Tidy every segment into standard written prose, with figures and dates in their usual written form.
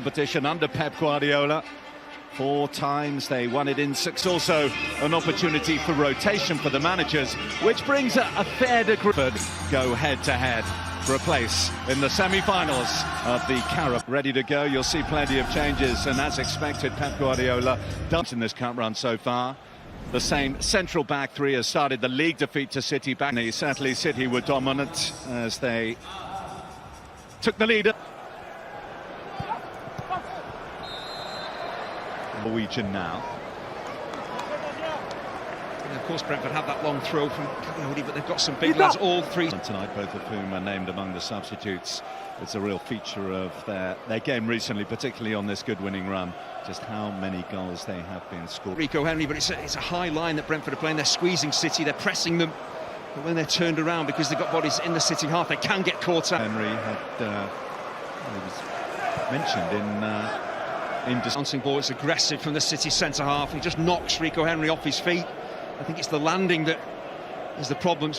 competition under Pep Guardiola. 4 times they won it in 6. Also an opportunity for rotation for the managers, which brings a fair degree. Go head-to-head for a place in the semi-finals of the Carabao. Ready to go, you'll see plenty of changes, and as expected, Pep Guardiola does in this cup run so far. The same central back three has started the league defeat to City back. Certainly City were dominant as they took the lead. Norwegian now. And of course Brentford have that long throw from Coyote, but they've got some big lads, all three. Tonight, both of whom are named among the substitutes. It's a real feature of their game recently, particularly on this good winning run, just how many goals they have been scored. Rico Henry, but it's a high line that Brentford are playing. They're squeezing City, they're pressing them, but when they're turned around, because they've got bodies in the City half, they can get caught out. Henry had was mentioned in bouncing ball. It's aggressive from the City centre half. He just knocks Rico Henry off his feet. I think it's the landing that is the problem.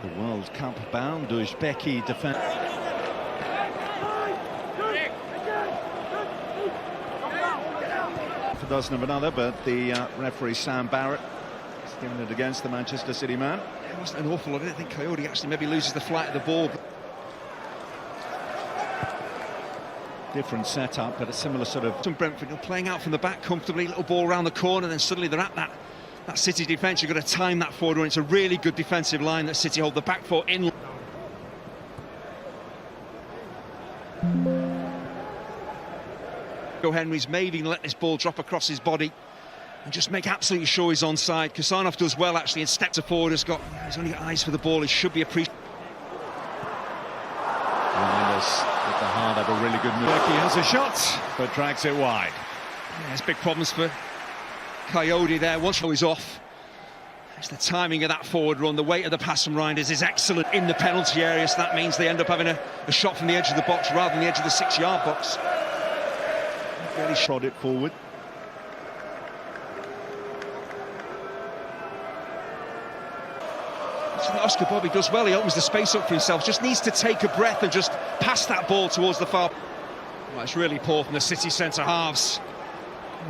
The World Cup bound Uzbeki defence. For dozen of another, but the referee Sam Barrett has given it against the Manchester City man. It wasn't an awful lot. I don't think Coyote actually maybe loses the flight of the ball. Different setup, but a similar sort of... Some Brentford playing out from the back comfortably, little ball around the corner, then suddenly they're at that City defence. You've got to time that forward, and it's a really good defensive line that City hold the back four in. Henry's maybe let this ball drop across his body and just make absolutely sure he's onside. Kusanov does well actually and steps forward. He's only got eyes for the ball. He should be appreciated. With the heart of a really good move. He has a shot, but drags it wide. Yeah, there's big problems for Coyote there. Once he's off, it's the timing of that forward run. The weight of the pass from Reinders is excellent in the penalty area, so that means they end up having a shot from the edge of the box rather than the edge of the 6-yard box. Really shot it forward. Oscar Bobby does well. He opens the space up for himself, just needs to take a breath and just pass that ball towards the far. Well, it's really poor from the City centre halves.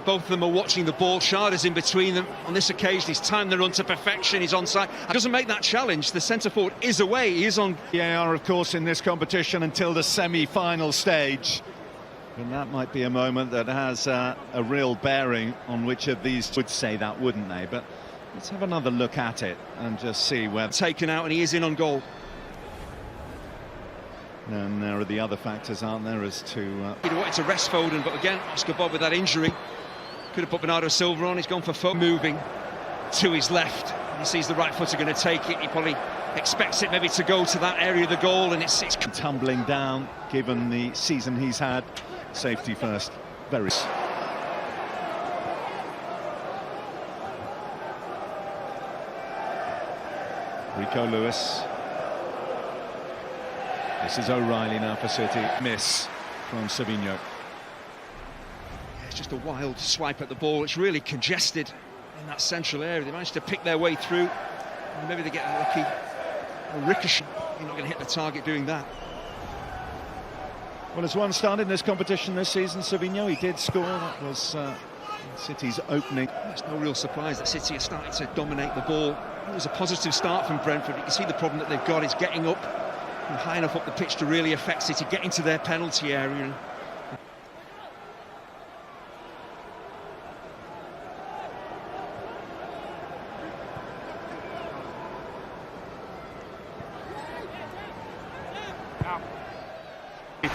Both of them are watching the ball. Sharda's in between them. On this occasion, he's timed the run to perfection. He's onside. Doesn't make that challenge. The centre forward is away. He is on. VAR, of course, in this competition until the semi-final stage. And that might be a moment that has a real bearing on which of these would say that, wouldn't they? But let's have another look at it and just see where... Taken out, and he is in on goal. And there are the other factors, aren't there, as to... He wanted to rest Foden, but again, Oscar Bob with that injury. Could have put Bernardo Silva on. He's gone for Foden. Moving to his left. He sees the right footer going to take it. He probably expects it maybe to go to that area of the goal, and it's... Tumbling down, given the season he's had. Safety first. Very... Rico Lewis. This is O'Reilly now for City. Miss from Savinho. It's just a wild swipe at the ball. It's really congested in that central area. They managed to pick their way through. And maybe they get a lucky ricochet. You're not going to hit the target doing that. Well, as one started in this competition this season, Savinho, he did score. That was City's opening. It's no real surprise that City are starting to dominate the ball. It was a positive start from Brentford. You can see the problem that they've got is getting up and high enough up the pitch to really affect City, get into their penalty area.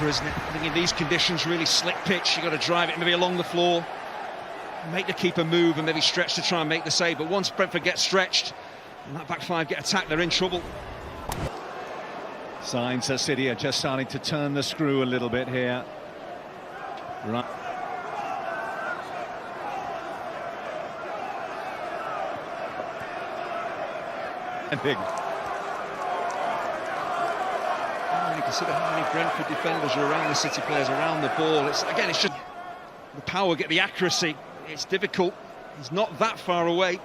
Isn't it? I think in these conditions, really slick pitch, you've got to drive it maybe along the floor, make the keeper move and maybe stretch to try and make the save. But once Brentford gets stretched and that back five get attacked, they're in trouble. Signs that City are just starting to turn the screw a little bit here. Right. And big. Consider how many Brentford defenders are around the City players, around the ball. It's just the power, get the accuracy. It's difficult. He's not that far away.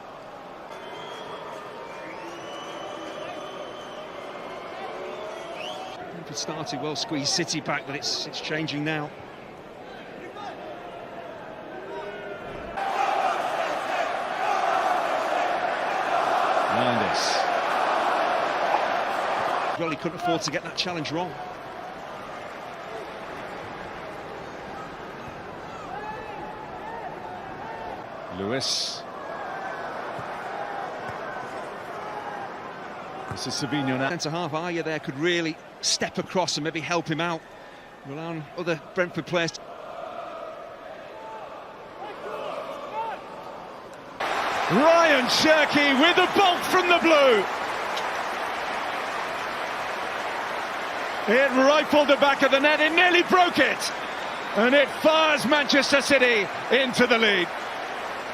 Brentford started well, squeezed City back, but it's changing now. Landis. Well, he couldn't afford to get that challenge wrong. Lewis. This is Savino now. Centre-half Aya there could really step across and maybe help him out, allowing other Brentford players. Ryan Cherky with a bolt from the blue. It rifled the back of the net, it nearly broke it. And it fires Manchester City into the lead.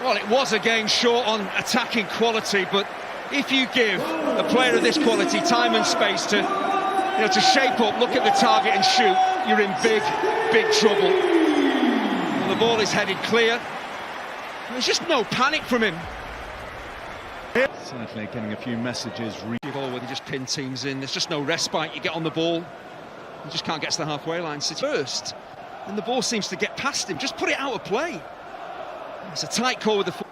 Well, it was again short on attacking quality, but if you give a player of this quality time and space to, to shape up, look at the target and shoot, you're in big trouble. Well, the ball is headed clear. There's just no panic from him. Certainly getting a few messages. Where they just pin teams in. There's just no respite. You get on the ball, you just can't get to the halfway line. City first, and the ball seems to get past him. Just put it out of play. It's a tight call with the foot.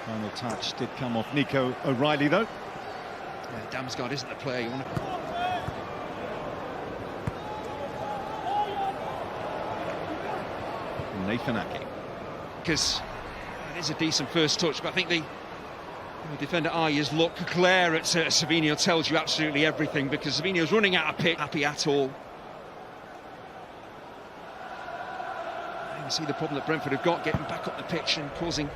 Final touch did come off Nico O'Reilly, though. Yeah, Damsgaard isn't the player you want to... Nathan Ake. Because it is a decent first touch, but I think the defender Aya's look, glare at Savino tells you absolutely everything, because Savino's running out of pitch, happy at all. You see the problem that Brentford have got, getting back up the pitch and causing...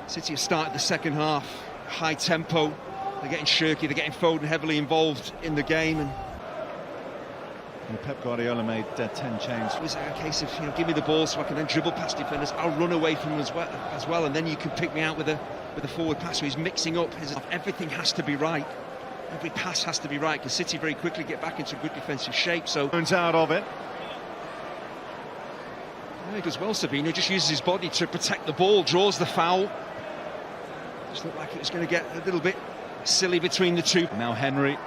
City have started the second half, high tempo, they're getting shirky, they're getting Foden heavily involved in the game, and Pep Guardiola made 10 changes. It was a case of, give me the ball so I can then dribble past defenders, I'll run away from them as well, and then you can pick me out with a forward pass. So he's mixing up, everything has to be right, every pass has to be right, because City very quickly get back into good defensive shape. So Turns out of it. He does well, Savino, just uses his body to protect the ball, draws the foul. Just looked like it was going to get a little bit silly between the two. Now Henry.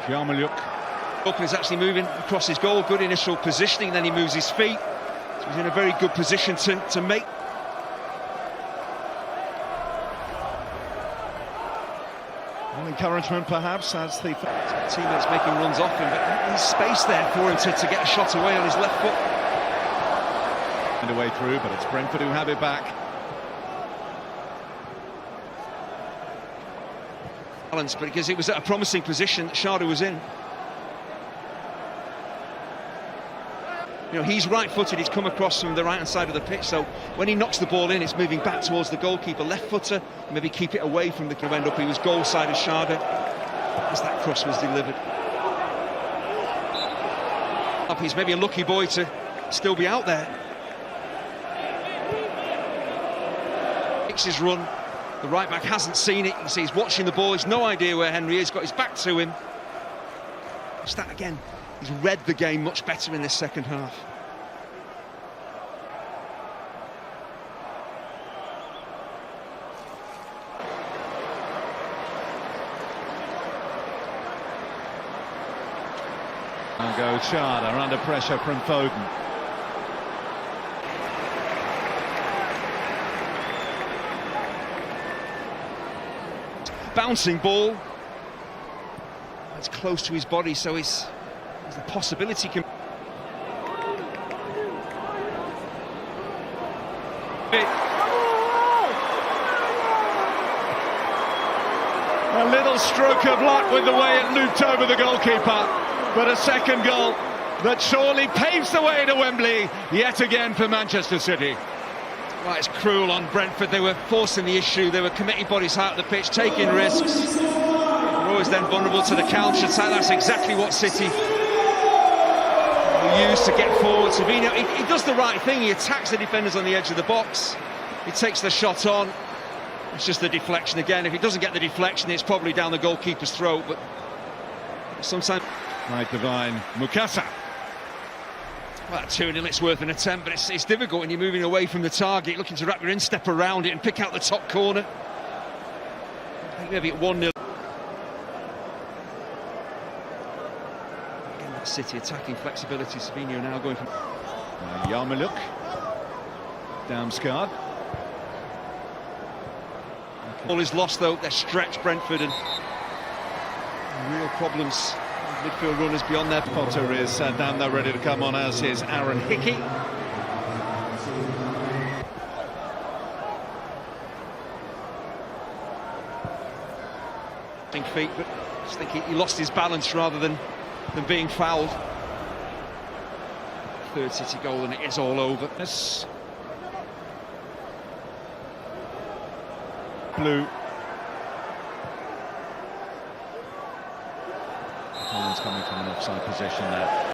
Yarmolyuk. Is actually moving across his goal, good initial positioning, then he moves his feet. So he's in a very good position to make. Well, encouragement perhaps as the teammates making runs off him, but there's space there for him to get a shot away on his left foot. And a way through, but it's Brentford who have it back. Balance, but because it was at a promising position that Sharda was in. He's right-footed, he's come across from the right-hand side of the pitch, so when he knocks the ball in, it's moving back towards the goalkeeper. Left-footer, maybe keep it away from the end up. He was goal side of Sharda as that cross was delivered. He's maybe a lucky boy to still be out there. Makes his run. The right-back hasn't seen it. You can see he's watching the ball. He's no idea where Henry is. Got his back to him. Just that again. He's read the game much better in this second half. And goes Sharda under pressure from Foden. Bouncing ball. It's close to his body, so there's the possibility can. A little stroke of luck with the way it looped over the goalkeeper, but a second goal that surely paves the way to Wembley yet again for Manchester City. Well, it's cruel on Brentford. They were forcing the issue, they were committing bodies high up the pitch, taking risks. They're always then vulnerable to the counter attack. That's exactly what City used to get forward. Savino, he does the right thing, he attacks the defenders on the edge of the box, he takes the shot on. It's just the deflection again. If he doesn't get the deflection, it's probably down the goalkeeper's throat, but sometimes... Right, Divine Mukasa. Well, 2-0, it's worth an attempt, but it's difficult when you're moving away from the target, looking to wrap your instep around it and pick out the top corner. I think maybe at 1-0. Again, that City attacking flexibility. Savinho now going from... Yarmuluk, Damsgaard. All is lost though, they're stretched, Brentford, and real problems. Midfield runners beyond their... Potter is down there ready to come on, as is Aaron Hickey. Feet, but I just think he lost his balance rather than being fouled. Third City goal and it is all over. Yes. Blue. Collins coming from an offside position there.